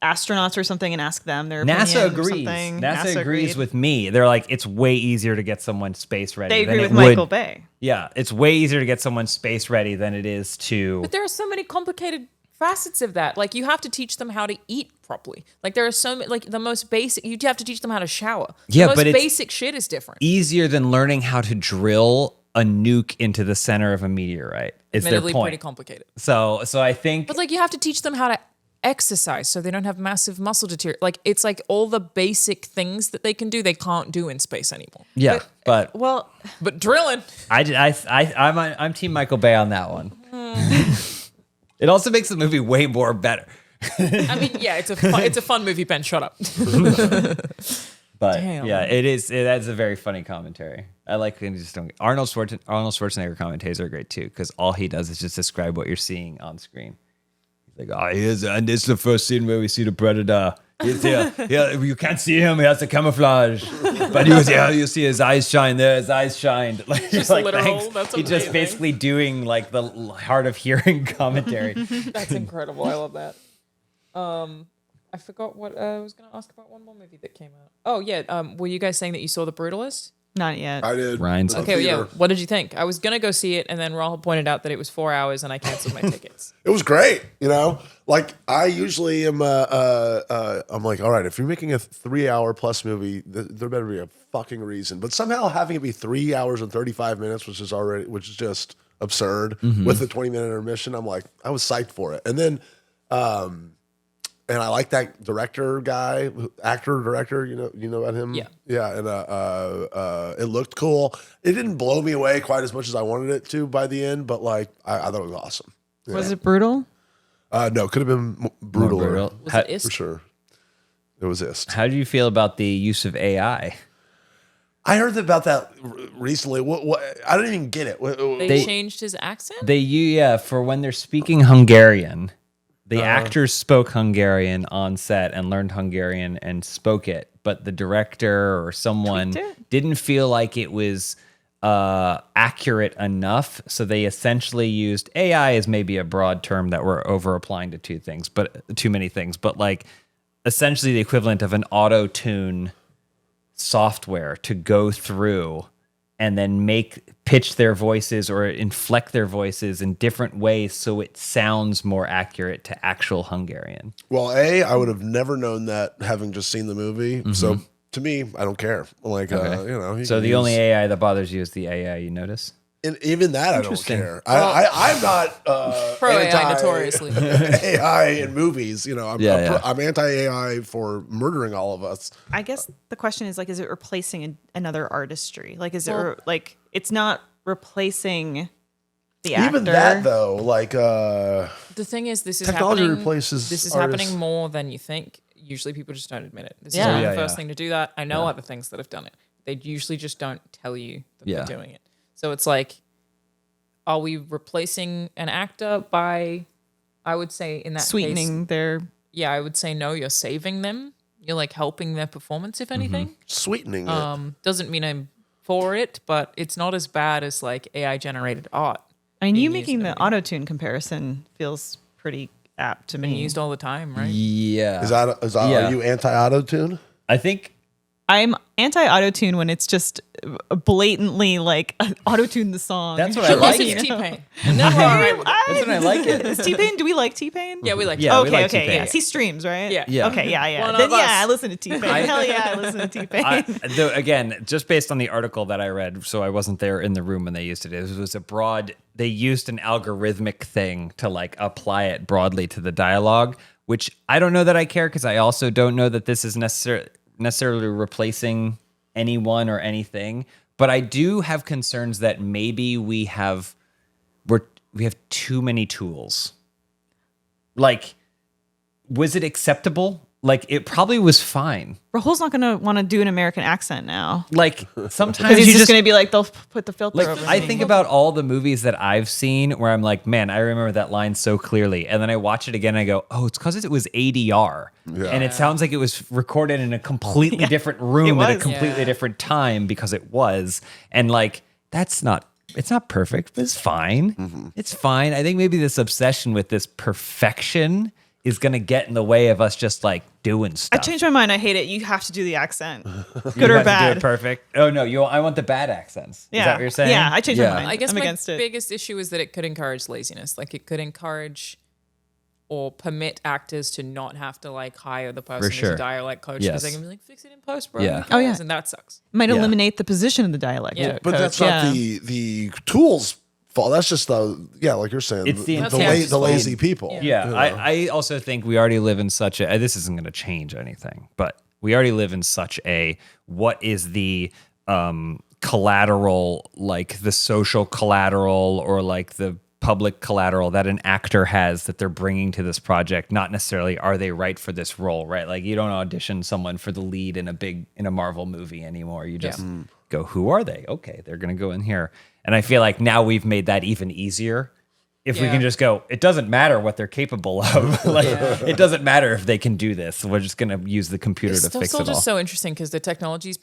astronauts or something and ask them their NASA opinion or agrees. something? NASA agrees agreed. with me. They're like, it's way easier to get someone space ready. They than agree it with would- Michael Bay. Yeah, it's way easier to get someone space ready than it is to. But there are so many complicated facets of that. Like, you have to teach them how to eat properly. Like, there are so many, like, the most basic, you have to teach them how to shower. Yeah, the most but it's basic shit is different. easier than learning how to drill a nuke into the center of a meteorite. Is their Admittedly, point? pretty complicated. So I think But, like, you have to teach them how to exercise so they don't have massive muscle deterioration. Like, it's like all the basic things that they can do, they can't do in space anymore. yeah, but Well, But drilling, I'm Team Michael Bay on that one. It also makes the movie way more better. I mean, yeah, it's a fun movie, Ben. Shut up. But Damn. yeah, it is. That's a very funny commentary. I like when you just don't. Arnold Schwarzenegger commentaries are great too, because all he does is just describe what you're seeing on screen. He's like, and it's the first scene where we see the predator. He's here. You can't see him. He has the camouflage, but you see his eyes shine. There, his eyes shined. Like, Just like, literal. thanks. That's He's just amazing. basically doing like the hard of hearing commentary. That's incredible. I love that. I forgot what I was going to ask about. One more movie that came out. Oh yeah. Were you guys saying that you saw The Brutalist? not yet. I did. Ryan's- At the Okay, yeah. theater. What did you think? I was gonna go see it, and then Rahul pointed out that it was 4 hours, and I canceled my tickets. It was great, you know. Like I usually am. I'm like, all right, if you're making a 3-hour plus movie, there better be a fucking reason. But somehow having it be 3 hours and 35 minutes, which is just absurd, with the 20-minute intermission, I'm like, I was psyched for it. And then, and I like that actor director. You know about him. Yeah. Yeah, and it looked cool. It didn't blow me away quite as much as I wanted it to by the end, but like I thought it was awesome. Yeah. Was it brutal? No, could have been brutal. brutal. Was How- it Ist? For sure. It was Ist. How do you feel about the use of AI? I heard about that recently. What? I didn't even get it. They changed his accent. For when they're speaking Hungarian, the actors spoke Hungarian on set and learned Hungarian and spoke it, but the director or someone Tweaked it? didn't feel like it was accurate enough, so they essentially used AI is maybe a broad term that we're over applying to too many things, but like essentially the equivalent of an auto-tune software to go through and then pitch their voices or inflect their voices in different ways so it sounds more accurate to actual Hungarian. Well, I would have never known that having just seen the movie. So to me, I don't care. Like, you know. you So can the only use- AI that bothers you is the AI you notice? and even that, I don't Interesting. care. I'm not Pro AI anti notoriously. AI in movies. You know, I'm anti AI for murdering all of us. I guess the question is like, is it replacing another artistry? Like, is Well- it like it's not replacing the actor? Even that though, like The thing is, this is Technology happening. replaces This is artists. happening more than you think. Usually, people just don't admit it. This Yeah. is not Yeah, the first yeah. thing to do that. I know other things that have done it. They usually just don't tell you that Yeah. they're doing it. So it's like, are we replacing an actor by? I would say in that case, Sweetening their. yeah, I would say no. You're saving them. You're like helping their performance, if anything. sweetening it. Doesn't mean I'm for it, but it's not as bad as like AI generated art. I mean, you being used making the everywhere. auto-tune comparison feels pretty apt to Being me. used all the time, right? Yeah. Is that Yeah. are you anti auto tune? I think I'm anti-auto-tune when it's just blatantly like auto-tune the song. that's what I like. This it. is T-Pain. And then we're all right with it. That's when I like it. Is T-Pain? Do we like T-Pain? Yeah, we like Yeah, we okay, like okay, T-Pain. yes. He streams, right? Yeah. Yeah. Okay, yeah. One Then of us. I listen to T-Pain. Hell yeah, I listen to T-Pain. Though, again, just based on the article that I read, so I wasn't there in the room when they used it. It was a broad. They used an algorithmic thing to like apply it broadly to the dialogue, which I don't know that I care because I also don't know that this is necessarily replacing anyone or anything. But I do have concerns that maybe we have too many tools. Like, was it acceptable? Like, it probably was fine. Rahul's not going to want to do an American accent now. Like, sometimes Because he's you just going to be like, they'll put the filter like over I me. think about all the movies that I've seen where I'm like, man, I remember that line so clearly, and then I watch it again and I go, oh, it's because it was ADR, and it sounds like it was recorded in a completely different room at a was. completely different time because it was, and like it's not perfect, but it's fine. It's fine. I think maybe this obsession with this perfection is gonna get in the way of us just like doing I stuff. changed my mind. I hate it. You have to do the accent. You Good or have to do bad. it perfect. Oh no, I want the bad accents. Yeah. Is that what you're saying? Yeah, I changed my mind. I guess I'm my against it. biggest issue is that it could encourage laziness. Like it could encourage or permit actors to not have to like hire the person sure. as a dialect coach because Yes. they can be like, fix it in post, bro. Yeah. Who Oh, yeah. cares? And that sucks. Might Yeah. eliminate the position of the dialect. Yeah. But coach. that's not Yeah. the tools fault. That's just like you're saying, It's the That's intent. the lazy people. Yeah, you know? I also think we already live in such a. This isn't going to change anything, but we already live in such a. What is the collateral, like the social collateral or like the public collateral that an actor has that they're bringing to this project? Not necessarily are they right for this role, right? Like you don't audition someone for the lead in a Marvel movie anymore. You just go, who are they? Okay, they're going to go in here. And I feel like now we've made that even easier. If we Yeah. can just go, it doesn't matter what they're capable of. Like, it doesn't matter if they can do this. We're just going to use the computer It's to fix still it all. just so interesting because the technology's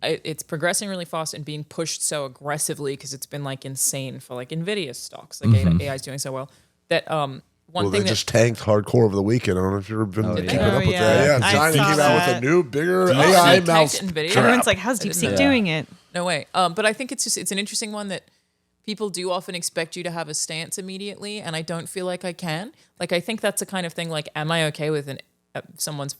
it's progressing really fast and being pushed so aggressively because it's been like insane for like Nvidia stocks. Like Mm-hmm. AI is doing so well that one Well, thing they that just tanked hardcore over the weekend. I don't know if you've ever been keeping yeah. up with Oh, that. yeah. Yeah, I China saw came out with that. a new, bigger they AI tanked mouse. NVIDIA? trap. Everyone's like, how's I didn't DeepSeek know doing it? No way. But I think it's an interesting one that people do often expect you to have a stance immediately, and I don't feel like I can. Like I think that's the kind of thing. Like, am I okay with someone's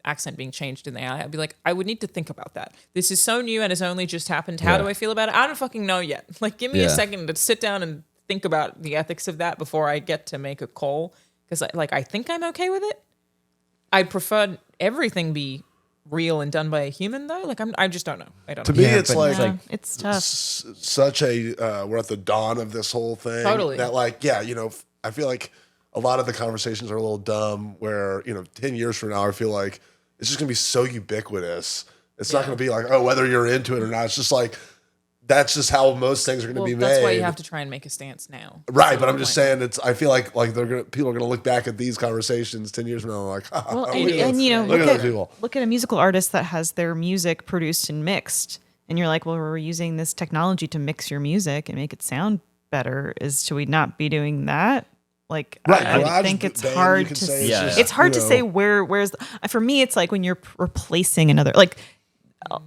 accent being changed in the AI? I'd be like, I would need to think about that. This is so new and has only just happened. How Yeah. do I feel about it? I don't fucking know yet. Like, give me a Yeah. second to sit down and think about the ethics of that before I get to make a call. Because I think I'm okay with it. I'd prefer everything be real and done by a human though. Like I just don't know. I don't To know. me, Yeah, it's but like, it's Yeah, like- it's tough. such a we're at the dawn of this whole thing. Totally. That like, yeah, I feel like a lot of the conversations are a little dumb. Where 10 years from now, I feel like it's just gonna be so ubiquitous. It's not gonna be like, oh, whether you're into it or not. It's just like that's just how most things are gonna be made. That's why you have to try and make a stance now. Right, That's but the I'm just point. saying I feel like people are gonna look back at these conversations 10 years from now and like, Well, look and, at those- and look at those people. look at a musical artist that has their music produced and mixed, and you're like, well, we're using this technology to mix your music and make it sound better. Should we not be doing that? Like, Right, I garage think it's band, hard you can to. say it's just, It's hard to you know. say where's for me. It's like when you're replacing another, like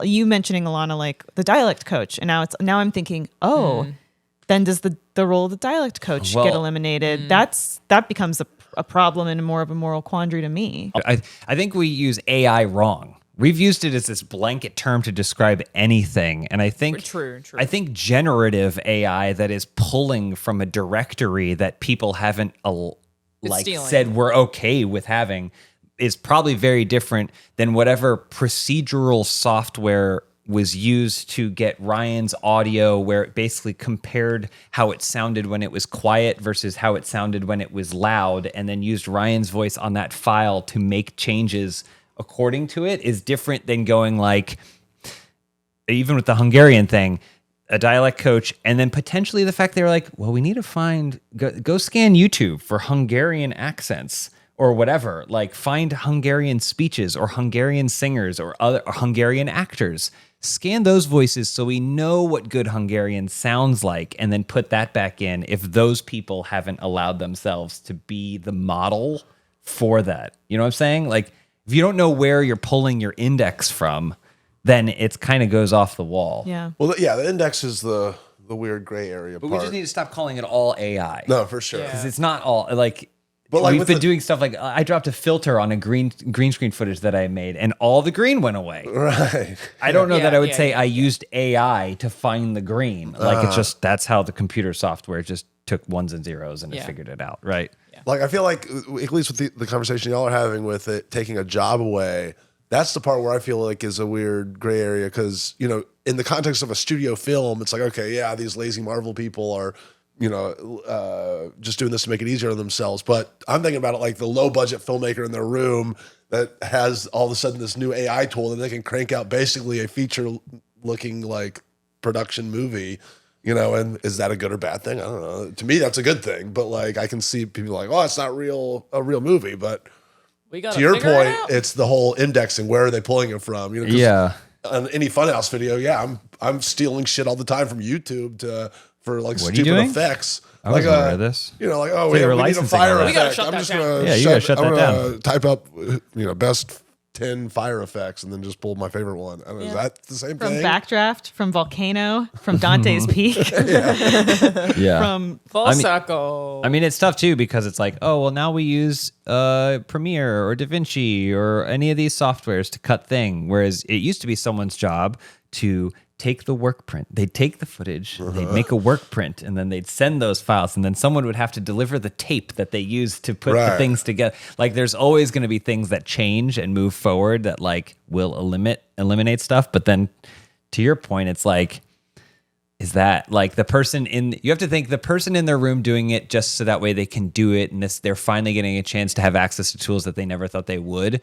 you mentioning Alana, like the dialect coach, and now I'm thinking, then does the role of the dialect coach Well- get eliminated? That becomes a problem and more of a moral quandary to me. I think we use AI wrong. we've used it as this blanket term to describe anything. And I think True. I think generative AI that is pulling from a directory that people haven't stealing. said we're okay with having is probably very different than whatever procedural software was used to get Ryan's audio, where it basically compared how it sounded when it was quiet versus how it sounded when it was loud, and then used Ryan's voice on that file to make changes according to it, is different than going like, even with the Hungarian thing, a dialect coach, and then potentially the fact they were like, well, we need to go scan YouTube for Hungarian accents or whatever, like find Hungarian speeches or Hungarian singers or other or Hungarian actors. Scan those voices so we know what good Hungarian sounds like, and then put that back in if those people haven't allowed themselves to be the model for that. You know what I'm saying? Like, if you don't know where you're pulling your index from, then it kind of goes off the wall. Yeah. Well, yeah, the index is the weird gray area But part. we just need to stop calling it all AI. No, for sure. Because it's not all, like, But like we've with been the- doing stuff like, I dropped a filter on a green screen footage that I made, and all the green went away. Right. I don't know Yeah, that I would yeah, say yeah, I used AI to find the green. Like, it's just, that's how the computer software just took ones and zeros and it Yeah. figured it out, right? Like, I feel like, at least with the conversation y'all are having with it, taking a job away, that's the part where I feel like is a weird gray area. Because, you know, in the context of a studio film, it's like, okay, yeah, these lazy Marvel people are, you know, just doing this to make it easier on themselves. But I'm thinking about it like the low budget filmmaker in their room that has all of a sudden this new AI tool and they can crank out basically a feature looking like production movie, you know, and is that a good or bad thing? I don't know. To me, that's a good thing. But like, I can see people like, oh, it's not a real movie. But We got to your point, it's the whole indexing. Where are they pulling it from? You know, 'cause Yeah. on any Funhouse video, yeah, I'm stealing shit all the time from YouTube for like What are you stupid doing? effects. I wasn't aware of this. You know, like, oh, So we they were need a licensing fire all that. We gotta effect. shut I'm that just down. gonna Yeah, you gotta shut I'm that gonna type up, you know, best 10 fire effects and then just pull my favorite one. I don't know, is that the same From thing? Backdraft, from Volcano, from Dante's Peak, Yeah. from Full circle. I mean, it's tough too because it's like, oh, well, now we use Premiere or DaVinci or any of these softwares to cut thing. Whereas it used to be someone's job to take the work print. They'd take the footage, they'd make a work print, and then they'd send those files. And then someone would have to deliver the tape that they used to put the Right. things together. Like, there's always going to be things that change and move forward that like will eliminate stuff. But then to your point, it's like, is that like the person you have to think the person in their room doing it just so that way they can do it, and they're finally getting a chance to have access to tools that they never thought they would.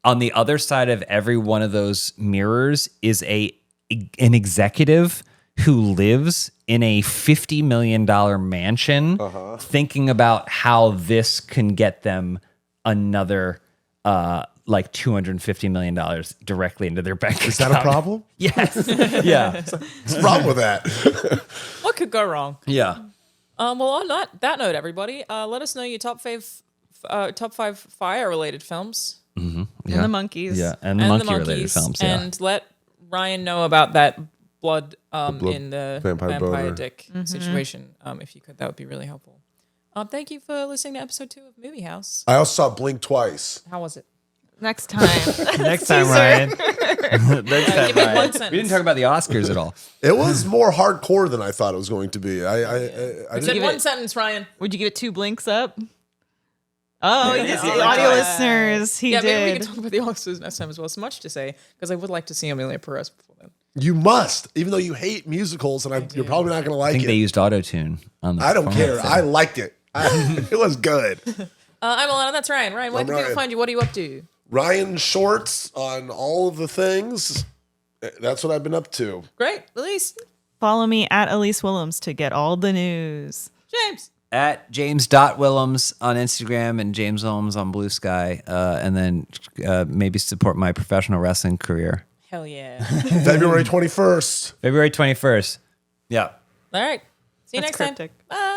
On the other side of every one of those mirrors is an executive who lives in a $50 million mansion thinking about how this can get them another like $250 million directly into their bank account. Is that a problem? Yes. Yeah. What's the problem with that? What could go wrong? Yeah. Well, on that note, everybody, let us know your top five fire-related films. and the monkeys. Yeah. And the monkey-related films. Yeah. And let Ryan know about that blood in the vampire boner. dick situation. If you could, that would be really helpful. Thank you for listening to episode 2 of Movie House. I also saw Blink twice. How was it? Next time. Next time, Ryan. Next time, give me Ryan. one sentence. We didn't talk about the Oscars at all. It was more hardcore than I thought it was going to be. I Said didn't. one sentence, Ryan. Would you give it 2 blinks up? Oh, Yeah, yes, yeah, the audio yeah. listeners, he Yeah, did. maybe we can talk about the Oscars next time as well. So much to say, because I would like to see Amelia Perez before then. You must, even though you hate musicals, and you're probably not going to I like think it. they used auto-tune on the I don't care. performance. I liked it. It was good. I'm Alana, that's Ryan. Ryan, where I'm can people Ryan. find you? What are you up to? Ryan Shorts on all of the things. That's what I've been up to. Great. Elyse. Follow me at Elyse Willems to get all the news. James. At James.Willems on Instagram and James Willems on Blue Sky. And then maybe support my professional wrestling career. Hell yeah. February 21st. February 21st. Yeah. All right. See you That's next time. cryptic. Bye.